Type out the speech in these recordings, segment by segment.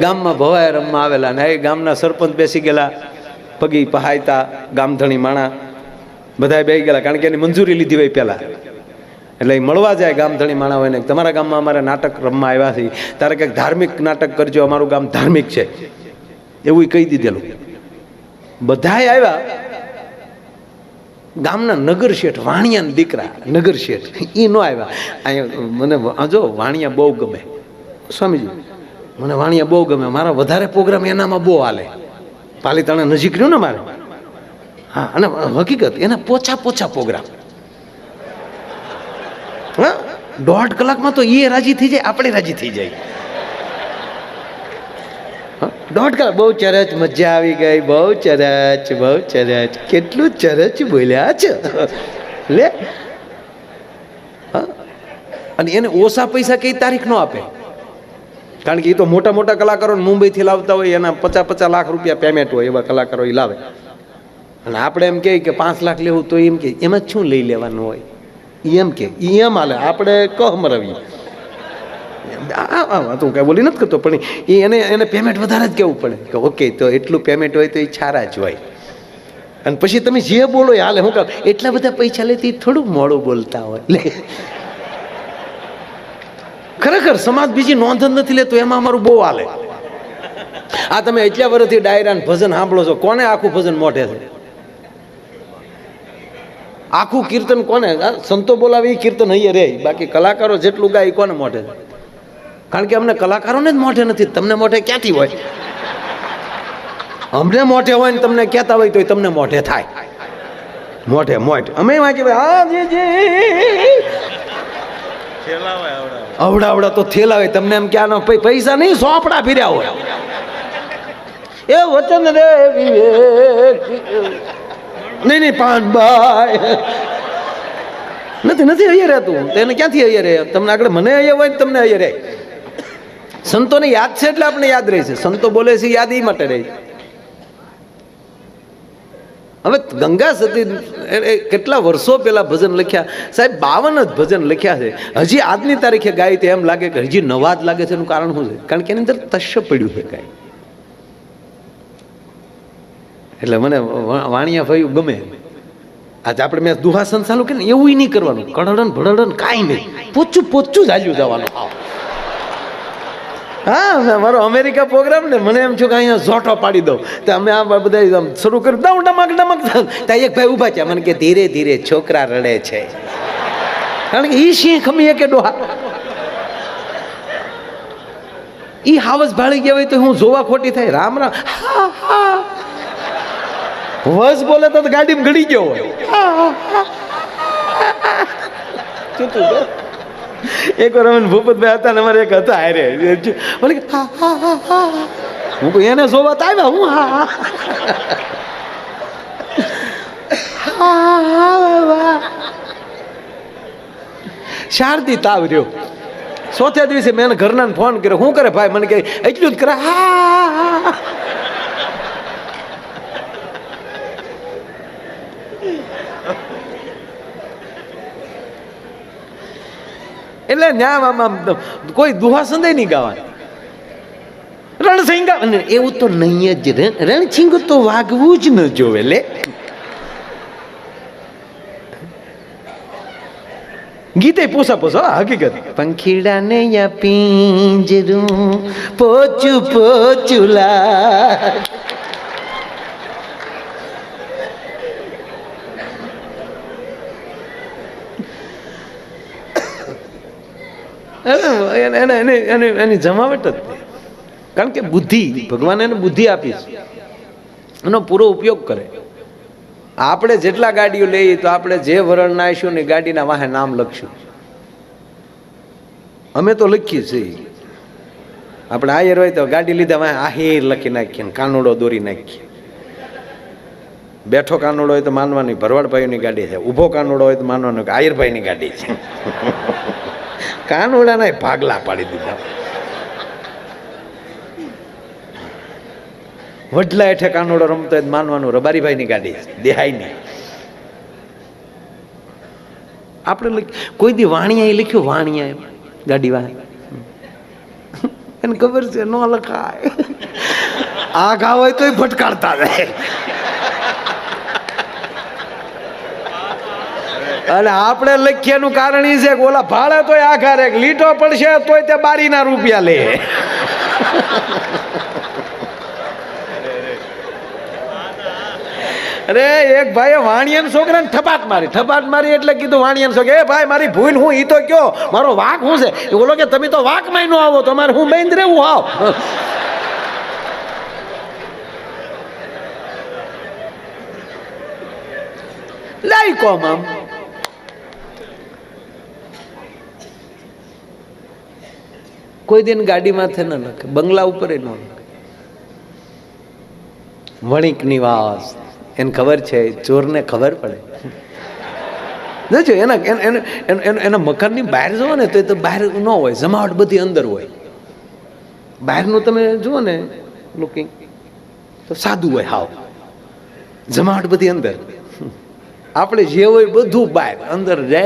ગામમાં ભવાય રમવા આવેલા ને એ ગામના સરપંચ બેસી ગયેલા, પગી પહાયતા ગામધણી માણા બધા બેસી ગયેલા, કારણ કે એની મંજૂરી લીધી હોય પહેલાં. એટલે એ મળવા જાય ગામધણી માણા હોય ને, તમારા ગામમાં અમારે નાટક રમવા આવ્યા છે, તારે કંઈક ધાર્મિક નાટક કરજો, અમારું ગામ ધાર્મિક છે એવું કહી દીધેલું. બધાય આવ્યા. ગામના નગર શેઠ, વાણિયાના દીકરા નગર શેઠ, એ ન આવ્યા. અહીંયા મને જો વાણિયા બહુ ગમે સ્વામીજી, મને વાણિયા બહુ ગમે, મારા વધારે પ્રોગ્રામ એનામાં બહુ હાલે. પાલીતાણા નજીક રહ્યું ને મારે. હા, અને હકીકત એના પોછા પ્રોગ્રામ. હા, 1.5 કલાકમાં તો એ રાજી થઈ જાય, આપણે રાજી થઈ જાય. 1.5 કલાક બહુ ચરચ, મજા આવી ગઈ, બહુ ચરચ, કેટલું ચરચ બોલ્યા છે લે. અને એને ઓછા પૈસા કઈ તારીખ નો આપે, કારણ કે એ તો મોટા મોટા કલાકારો મુંબઈથી લાવતા હોય, એના 50 લાખ રૂપિયા પેમેન્ટ હોય, એવા કલાકારો એ લાવે. અને આપણે એમ કહે કે 5 લાખ લેવું, તો એમ કે એમાં શું લઈ લેવાનું હોય, એમ કે એમ હાલે. આપણે કહમરવીએ, તું કઈ બોલી નથી કરતો, પણ એને પેમેન્ટ વધારે જ કેવું પડે કે ઓકે, તો એટલું પેમેન્ટ હોય તો એ છારા જ હોય. અને પછી તમે જે બોલો એ હાલે. હું કહું એટલા બધા પૈસા લેતી થોડું મોડું બોલતા હોય. ખરેખર સમાજ બીજી નોંધ નથી લેતો, એમાં અમારું બહુ હાલે. આ તમે એટલા વર્ષથી ડાયરા ભજન સાંભળો છો, કોને આખું ભજન મોઢે છે? આખું કીર્તન કોને? સંતો બોલાવે એ કીર્તન અહીંયા રે, બાકી કલાકારો જેટલું ગાય કોને મોઢે છે? કારણ કે અમને કલાકારોને જ મોઢે નથી, તમને મોઢે ક્યાંથી હોય? અમને મોઢે હોય ને તમને કહેતા હોય તો તમને મોઢે થાય. મોઢે અમે વાંચી અવડા તો થેલાવે. તમને એમ ક્યાં પૈસા નહીં, સોપડા ફર્યા હોય. એ વચન રે વિવેક નહીં પાનભાઈ નથી અહીંયા રહેતું, તેને ક્યાંથી અહીંયા રહે? તમને આગળ મને અહીંયા હોય તમને અહીંયા રહે. સંતોને યાદ છે એટલે આપણે યાદ રહે છે. સંતો બોલે છે યાદ એ માટે રહે. હવે ગંગા સતી કેટલા વર્ષો પહેલા ભજન લખ્યા સાહેબ, 52 જ ભજન લખ્યા છે. હજી આજની તારીખે ગાય તો એમ લાગે કે હજી નવા જ લાગે છે. એનું કારણ શું છે? કારણ કે એની અંદર તશ્ય પડ્યું છે ગાય. એટલે મને વાણિયા ભાઈ ગમે. આજે આપણે મેં દુહાસન ચાલુ કે ને એવું નહીં કરવાનું, કડડન ભડડન કાંઈ નહીં, પોચું જ હાલ્યું જવાનું. હા, મારો અમેરિકા પ્રોગ્રામ ને મને એમ છું કે અહીંયા ઝોટો પાડી દઉં, તો અમે આ બધા શરૂ કરી દઉં ડમક ત્યાં એક ભાઈ ઊભા છે, મને કે ધીરે ધીરે છોકરા રડે છે. કારણ કે ઈ સિંહ ખમીએ કે ડોહા ઈ હાવસ ભાળી ગયા હોય તો હું જોવા ખોટી થાય. રામ રામ વસ બોલે તો ગાડીમાં ઘડી ગયો હોય. એક વાર અમે ભૂપતભાઈ હતા ને અમારે એક હતા હારે, બોલે કે હું કહું એને જોવા તો આવ્યા હું શારદી તાવ રહ્યો. ચોથે દિવસે મેં ઘરના ફોન કર્યો, શું કરે ભાઈ? મને કે એટલું જ કરે. એટલે ન્યામ કોઈ દુહા સંદેહ નહીં ગાવાની. રણસિંગ એવું તો નહીં જ. રણસિંગ તો વાગવું જ ન જોવે લે. ગીતે પોસા હકીકત. પંખીડા ને યા પિંજરું પોચું લા. એની જમાવટ જ. કારણ કે બુદ્ધિ, ભગવાન એને બુદ્ધિ આપી છે, એનો પૂરો ઉપયોગ કરે. આપણે જેટલા ગાડીઓ લઈએ તો આપણે જે વરણ નાખીશું ને ગાડીના વાહે નામ લખશું. અમે તો લખીએ છીએ. આપણે આયર હોય તો ગાડી લીધા વાહે આહિર લખી નાખીએ, કાનોડો દોરી નાખીએ. બેઠો કાનોડો હોય તો માનવાની ભરવાડભાઈની ગાડી છે, ઊભો કાનોડો હોય તો માનવાનું કે આયરભાઈની ગાડી છે. કાનોડાના ભાગલા પાડી દીધા. વડલા હેઠે કાનોડો રમતો હોય માનવાનું રબારીભાઈની ગાડી છે, દેહાઈની. આપણે કોઈ દી વાણિયા લખ્યું, વાણિયા ગાડી વાહ એને ખબર છે ન લખાય. આ ઘા હોય તોય ભટકાડતા જાય. અને આપણે લખીએનું કારણ એ છે કે ઓલા ભાડે તોય આઘા રે, લીટો પડશે તોય તે બારીના રૂપિયા લે. અરે એક ભાઈએ વાણિયાના છોકરાને થપાટ મારી એટલે કીધું વાણિયાનો છોકરો, એ ભાઈ મારી ભૂલ હું ઈ તો કયો, મારો વાંક શું છે? એ બોલો કે તમે તો વાંકમાં ન આવો, તમારે હું બેન રહેવું આવ. લઈ કોમ આમ કોઈ દિન ગાડી માથે ન લખે, બંગલા ઉપર ન લખે. વણિક નિવાસ, એને ખબર છે, ચોરને ખબર પડે. જો એના મકાનની બહાર જુઓ ને તો બહાર ન હોય, જમાવટ બધી અંદર હોય. બહારનું તમે જુઓ ને લુકિંગ તો સાદું હોય, હાવ જમાવટ બધી અંદર. આપણે જે હોય બધું બહાર, અંદર જય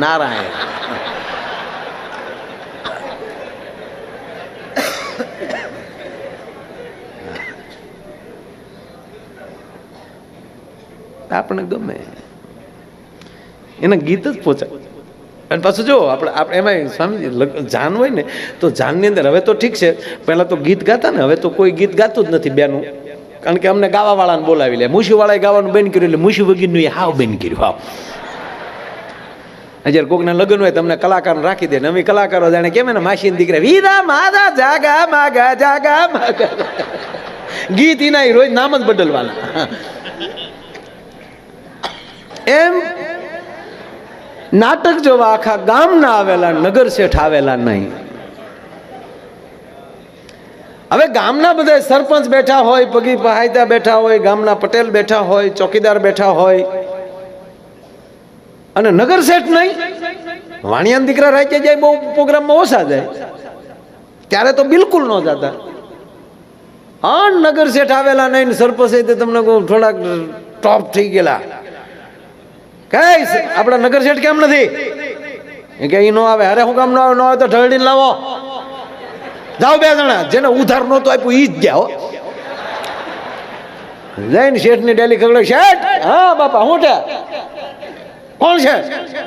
નારાયણ. આપણે ગમે એના ગીત જ પહોંચાય. અને પાછું જો આપણે એમાં સ્વામી જાન હોય ને તો જાનની અંદર હવે તો ઠીક છે, પહેલાં તો ગીત ગાતા ને, હવે તો કોઈ ગીત ગાતું જ નથી બેનું. કારણ કે અમને ગાવાવાળાને બોલાવી લે, મુશીવાળાએ ગાવાનું બેન કર્યું એટલે મુશી વગીરનું હાવ બેન કર્યું. હાવ જ્યારે કોકના લગ્ન હોય તમને કલાકાર રાખી દે ને, અમે કલાકારો જાણે કેમ ને માસીના દીકરા વીરા મારા જાગા માગા જાગા માગા, ગીત એના રોજ નામ જ બદલવાના. એમ નાટક જોવા આખા ગામના આવેલા, નગર શેઠ આવેલા નહીં. હવે ગામના બધા સરપંચ બેઠા હોય, પગી પહાયતા બેઠા હોય, ગામના પટેલ બેઠા હોય, ચોકીદાર બેઠા હોય, અને નગર શેઠ નહીં. વાણિયાના દીકરા રાખી જાય, બહુ પ્રોગ્રામમાં ઓછા જાય, ત્યારે તો બિલકુલ ન જતા. હા, નગર શેઠ આવેલા નહીં, સરપંચ તમને થોડાક ટોપ થઈ ગયેલા. કઈ આપડા નગર શેઠ કેમ નથી કે ઈ નો આવે? અરે હું કામ ન આવે? ન આવે તો ઢળડીને લાવો, જાઓ 2 જણા. જેને ઉધાર નહોતું આપ્યું ઈ જ ગયા. જઈને શેઠ ની ડેલી ખગડે, શેઠ હા બાપા હું છે? કોણ છે?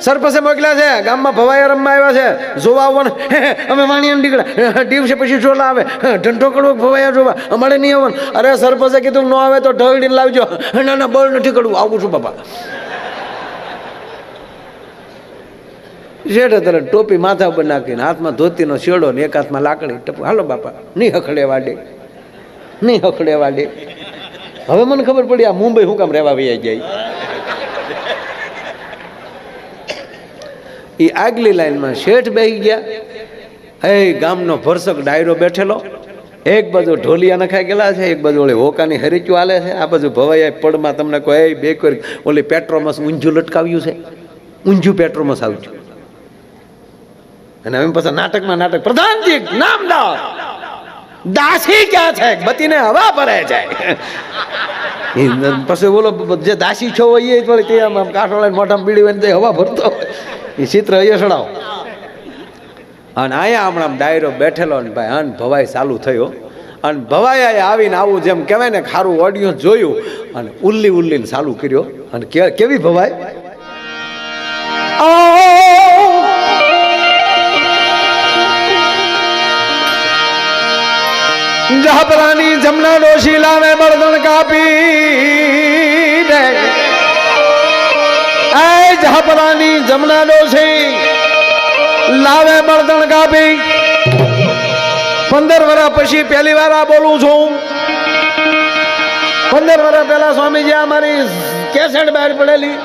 સરપંચે મોકલ્યા છે, ગામમાં ભવાયા રમવા આવ્યા છે, જોવા આવવાનું. અમે વાણિયાને નીકળ્યા, દિવસે પછી ચોલા આવે, ઢંઢો કરવો ભવાયા જોવા, અમારે નહીં આવવાનું. અરે સરપંચે કીધું ન આવે તો ઢળડીને લાવજો. ના ના બળ નથી કરવું, આવું છું બાપા. શેઠે તરત ટોપી માથા ઉપર નાખીને, હાથમાં ધોતીનો શેડો ને એક હાથમાં લાકડી ટપુ. હાલો બાપા, નહીં હખડે વાડે, નહીં હખડે વાડે. હવે મને ખબર પડી આ મુંબઈ હું કામ રહેવા વૈયા જાય. એ આગલી લાઈનમાં શેઠ બેસી ગયા. હે ગામનો ભરસક ડાયરો બેઠેલો, એક બાજુ ઢોલિયા નખાઈ ગયેલા છે, એક બાજુ ઓલી હોકાની હરીચું હાલે છે, આ બાજુ ભવાઈ પડમાં તમને કોઈ બે કરી ઓલી પેટ્રોમસ ઊંઝું લટકાવ્યું છે, ઊંઝું પેટ્રોમસ આવ્યું. અને હવે પછી નાટકમાં નાટક, પ્રધાનજી નામદાર દાસી ક્યાં છે? બતીને હવા ભરે જાય. પછી બોલો જે દાસી છો હોય એ થોડી તે આમ કાંઠો લઈને મોઢામાં બીડી હોય હવા ભરતો હોય, એ ચિત્ર અહીંયા ચડાવો. અને અહીંયા હમણાં ડાયરો બેઠેલો ને ભાઈ, અન ભવાઈ ચાલુ થયો. અને ભવાઈ આવીને આવું જેમ કહેવાય ને ખારું ઓડિયો જોયું અને ઉલ્લીને ચાલુ કર્યો. અને કેવી ભવાઈ, જહપરાની જમના ડોશી લાવે બળદણ કાપી દે. એ જહપરાની જમના ડોશી લાવે બળદણ કાપી. 15 વર્ષ પછી પહેલી વાર આ બોલું છું. 15 વર્ષ પહેલા સ્વામીજી અમારી કેસેટ બહાર પડેલી,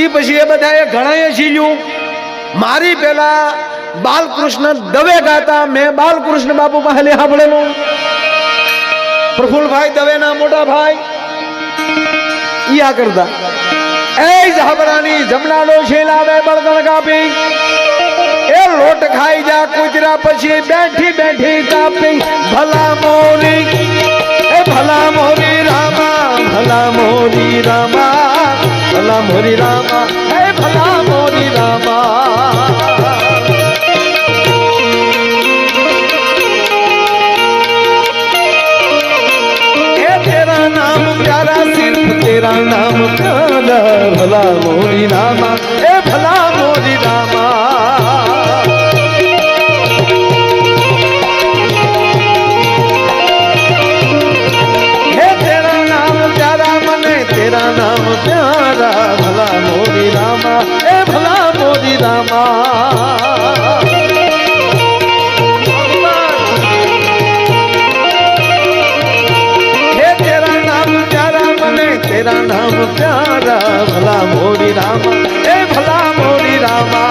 ઈ પછી એ બધાએ ઘણાએ શીલ્યું. મારી પેલા બાલકૃષ્ણ દવે ગાતા, મેં બાલકૃષ્ણ બાપુ પાસે સાંભળેલું. પ્રફુલભાઈ દવેના મોટા ભાઈ ઈ આ કરતા. એ જહબરાની જમનાડો શેલાવે બળદણ કાપી. એ લોટ ખાઈ જા કુતરા પછી બેઠી બેઠી કાપી. ભલા મોરી, એ ભલા મોરી રામા, ભલા મોરી રામા, ભલા મોરી રામા, એ ભલા મોરી રામા. तेरा नाम प्यारा भला मोरी रामा ए भला मोरी रामा हे तेरा नाम प्यारा मने तेरा नाम प्यारा भला मोरी रामा ए भला मोरी रामा तेरा नाम प्यारा भला मोरी रामा ए भला मोरी रामा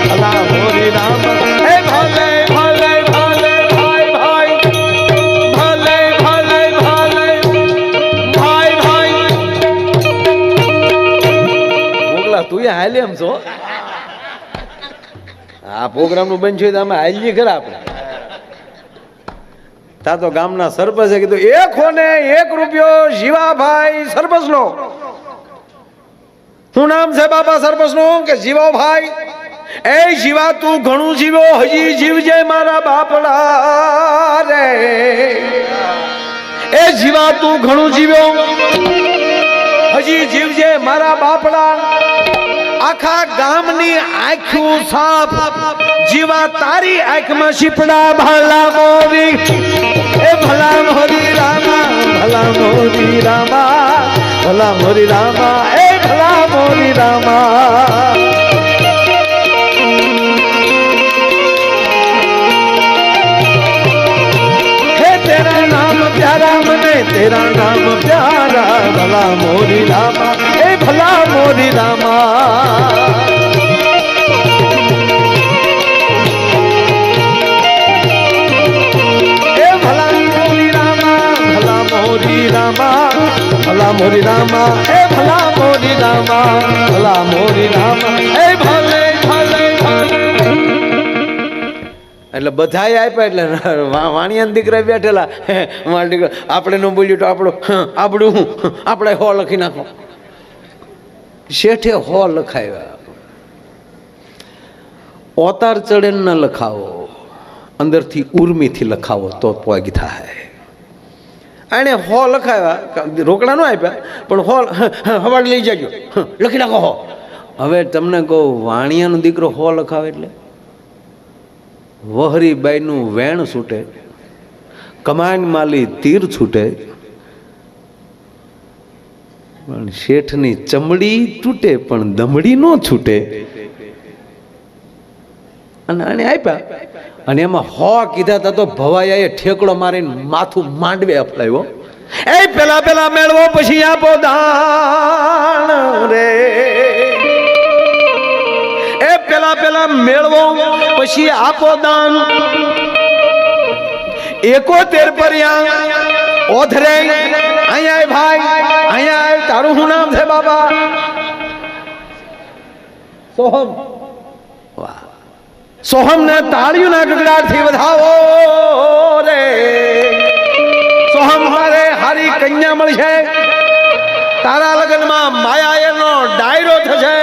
भला मोरी रामा ए भले भले भले भाई भाई भले भले भले भाई भाई મોગલા તું હાલે એમ છો આ પ્રોગ્રામ નું બન છે તો અમે હાલીએ ખરા આપણે તા તો ગામના સરપંચે કીધું એક હોને 1 રૂપિયો જીવાભાઈ સરપંચ નો શું નામ છે બાપા સરપંચ નું કે જીવાભાઈ એ જીવા તું ઘણું જીવ્યો હજી જીવજે મારા બાપડા રે એ જીવા તું ઘણું જીવ્યો હજી જીવજે મારા બાપડા આખા ગામની આંખું સાફ જીવા તારી આંખમાં શીપડા ભલા મોરી એ ભલા મોરી રામા ભલા મોરી રામા ભલા મોરી રામા એ ભલા મોરી રામા હે તેરા નામ પ્યારા મને તેરા નામ પ્યારા ભલા મોરી રામા એ ભલા મોરી રામા ભલા મોરી રામા એ ભલા મોરી રામા ભલા મોરી રામા એ ભલે ભલે એટલે બધાય આપ્યા એટલે વાણિયાના દીકરા બેઠેલા મારા દીકરા આપણે ન બોલ્યું તો આપણું આપણે હો લખી નાખો શેઠે હો લખાવ્યા ઓતાર ચડેલ ન લખાવો અંદરથી ઉર્મીથી લખાવો તો પોગી થાય આને હો લખાવ્યા રોકડા ન આપ્યા પણ હો હવાડ લઈ જાજો લખી નાખો હો હવે તમને કહું વાણિયાનો દીકરો હો લખાવે એટલે વહરીબાઈનું વેણ છૂટે કમાન માલી તીર છૂટે પણ શેઠની ચમડી તૂટે પણ દમડી ન છૂટે અને આને આપ્યા અને એમાં હો કીધા તા તો ભવાયાએ ઠેકડો મારીને માથું માંડવે અફલાવ્યો એ પેલા મેળવો પછી આપો દાન રે એ પેલા મેળવો પછી આપો દાન 71 પર્યા ઓધરે અહીંયા ભાઈ અહીંયા તારું શું નામ છે બાબા સોહમ વાહ સોહમ ને તાળીઓના ગગડાટથી વધાવો રે સોહમ હારે હારી કન્યા મળશે તારા લગ્નમાં માયા એનો ડાયરો થશે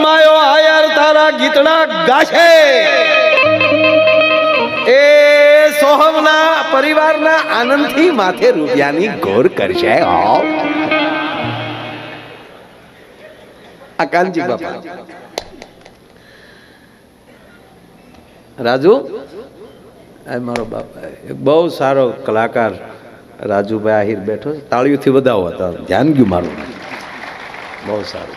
માયો આયર તારા ગીતડા ગાશે એ સોહમના પરિવારના આનંદથી માથે રૂપિયાની ગોર કરશે આ કાનજી બાપા રાજુ મારો બાપા બહુ સારો કલાકાર રાજુભાઈ આહિર બેઠો તાળીઓથી વધાવો હતા ધ્યાન ગયું મારું બહુ સારું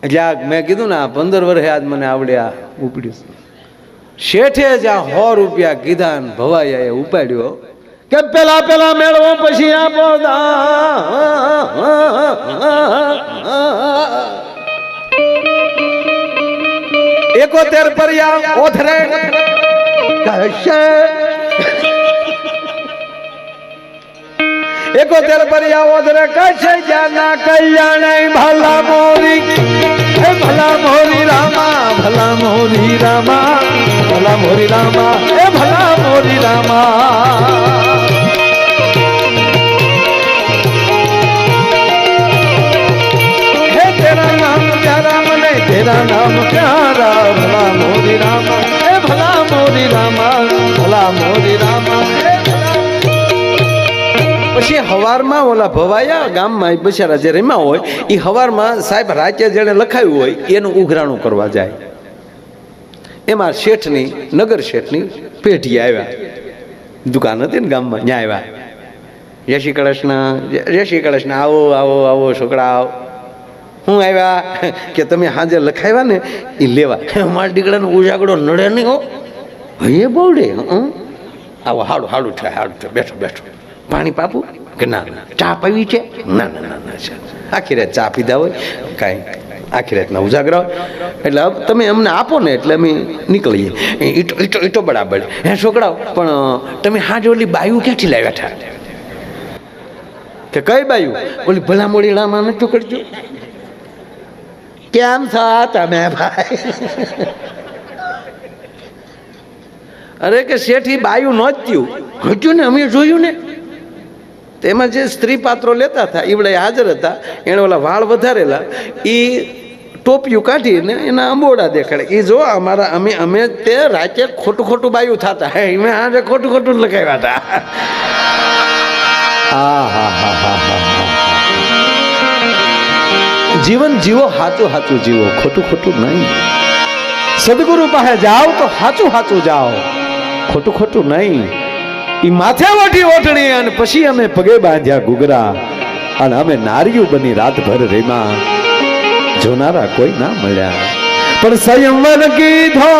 એટલે મેં કીધું ને 15 વર્ષે આજ મને આવડ્યા ઉપડ્યું શેઠે જ્યાં 100 રૂપિયા કીધા ને ભવાયાએ ઉપાડ્યો કે પેલા મેળવો પછી આપો 71 પર્યા ઓથરે કહેશે 71 પર્યા ઓથરે કહેશે જાના કલ્યાણ ભલા મોરી હે ભલા મોરી રામા ભલા મોરી રામા ભલા મોરી રામા હે ભલા મોરી રામા तेरा नाम प्यारा भला मोरी रामा हे भला मोरी रामा भला मोरी रामा પછી હવારમાં ઓલા ભવાયા ગામમાં બિચારા જે રમ્યા હોય એ હવારમાં સાહેબ રાતે જેણે લખાયું હોય એનું ઉઘરાણું કરવા જાય. એમાં શેઠની નગર શેઠની પેઢી આવ્યા, દુકાન હતી ને ગામમાં, ત્યાં આવ્યા. જય શ્રી કૃષ્ણ, આવો આવો આવો છોકરા આવો. હું આવ્યા કે તમે હાજે લખાવ્યા ને એ લેવા. મારા દીકરાનો ઉજાગડો નડે નહીં હો, હૈયે બહુડે. આવો હાડું હાડું થાય, હાડું થાય, બેઠો બેઠો. પાણી પાપું કે ના ના, ચા પીવી છે? ના ના ના ના, આખી રાત ચા પીધા હોય કાંઈ, આખી રાતના ઉજાગરા હોય. એટલે તમે અમને આપો ને એટલે અમે નીકળીએ. ઈટો બરાબર. હે છોકરાઓ, પણ તમે હાજ ઓલી બાયું ક્યાંથી લાવ્યા હતા? કે કઈ બાયું? ઓલી ભલા મોડી રામાં નતું કરજો. કેમ છો તમે ભાઈ? અરે કે શેઠી બાયું નહોતું હટ્યું ને, અમે જોયું ને. તેમાં જે સ્ત્રી પાત્રો લેતા હતા ઈવડે હાજર હતા. એણે ઓલા વાળ વધારેલા એ ટોપિયું કાઢીને એના અંબોડા દેખાડે. એ જો અમારા અમે તે રાતે ખોટું ખોટું બાયું થતા, હે મેં આજે ખોટું ખોટું લખાવ્યા હતા. જીવન જીવો, હાચું હાચું જીવો, ખોટું ખોટું નહીં. સદગુરુ પાસે જાઓ તો હાચું હાચું જાઓ, ખોટું ખોટું નહીં. ઈ માથે વટી ઓઢણી અને પછી અમે પગે બાંધ્યા ઘૂઘરા અને અમે નારિયું બની રાતભર રેમાં. જોનારા કોઈ ના મળ્યા પણ સંયમન કીધો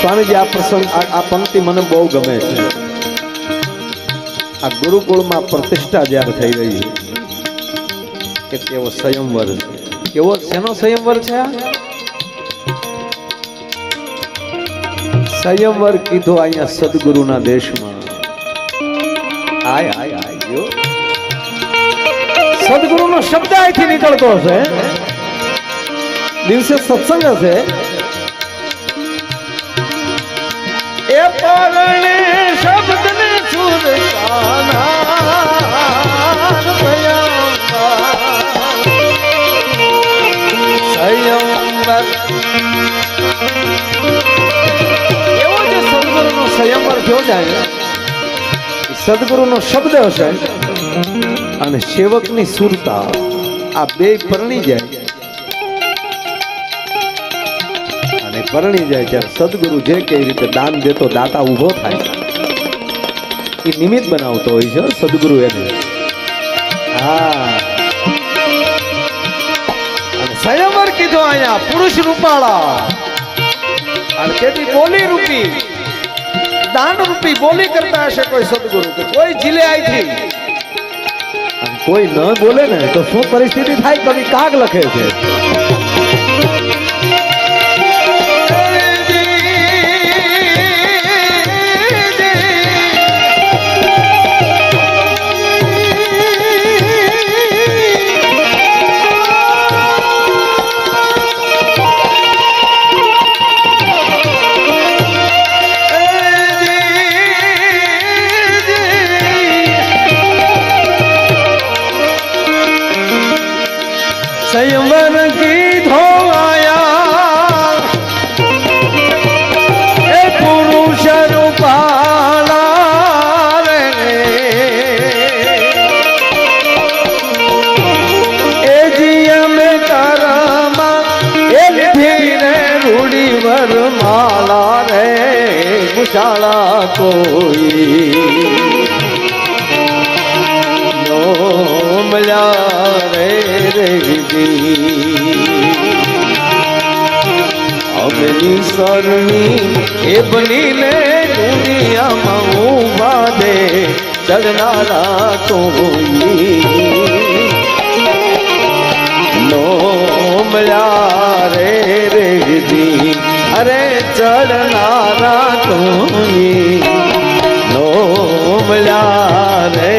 સ્વામીજી. આ પ્રસંગ, આ પંક્તિ મને બહુ ગમે છે. આ ગુરુકુળમાં પ્રતિષ્ઠા જ્યારે થઈ રહી કે કેવો સંયમવર છે. કેવો શેનો સંયમવર છે? સંયમવર કીધો અહીંયા સદગુરુના દેશમાં. આય આય આય જો સદગુરુનો શબ્દ અહીંથી નીકળતો હશે. દિવસે સત્સંગ હશે. એ પરણે શબ્દને સુર સંયમવર એવો જે સદગુરુનો સંયમવર થયો જાય, સદગુરુનો શબ્દ હશે અને સેવકની સુરતા, આ બે પરણી જાય. પરણી જાય ત્યારે સદગુરુ જે કઈ રીતે દાન દેતો દાતા ઉભો થાય એ નિમિત્ત બનાવતો હોય છે સદગુરુ એને. હા, અને સંયમવર કીધો અહીંયા પુરુષ રૂપાળા અને તેથી બોલી રૂપી, દાન રૂપી બોલી કરતા હશે કોઈ સદગુરુ કે કોઈ જીલે આઈથી અને કોઈ ન બોલે ને તો શું પરિસ્થિતિ થાય? કવિ કાગ લખે છે. સંયમવર કીધો શાળા કોઈ નો મળ્યા રે અમની સરણી એ બનીને દુનિયામાં ઉભા દે ચડનારા કોઈ નો મળ્યા રે અરે ચડનારા કોઈ નો મળ્યા રે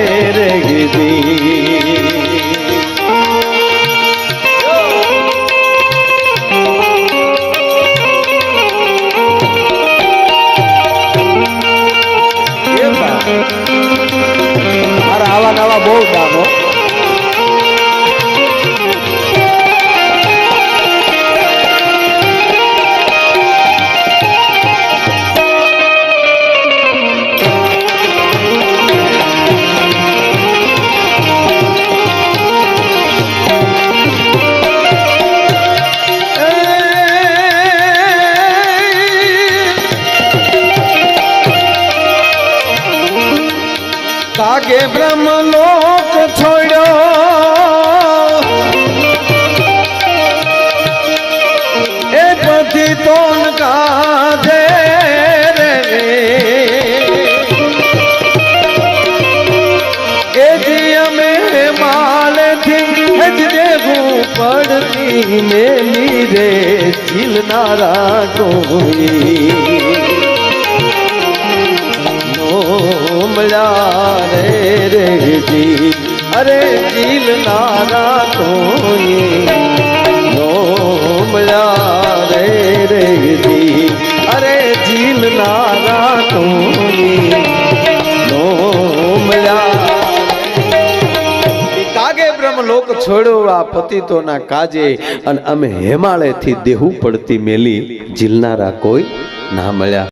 આવા નવા બહુ કામો કાગે બ્રહ્મલોક છોડ્યો એ પછી તોન કાજે એ જી અમે માલથી જ દેવું પડતી મેલી રે ચીલનારા કોઈ મળ્યા રે અરે જીલનારા કોઈ નો મળ્યા રે અરે જીલનારા કોઈ નો મળ્યા કાગે બ્રહ્મલોક છોડ્યો આ પતિતોના કાજે અને અમે હેમાળેથી દેહું પડતી મેલી જીલનારા કોઈ ના મળ્યા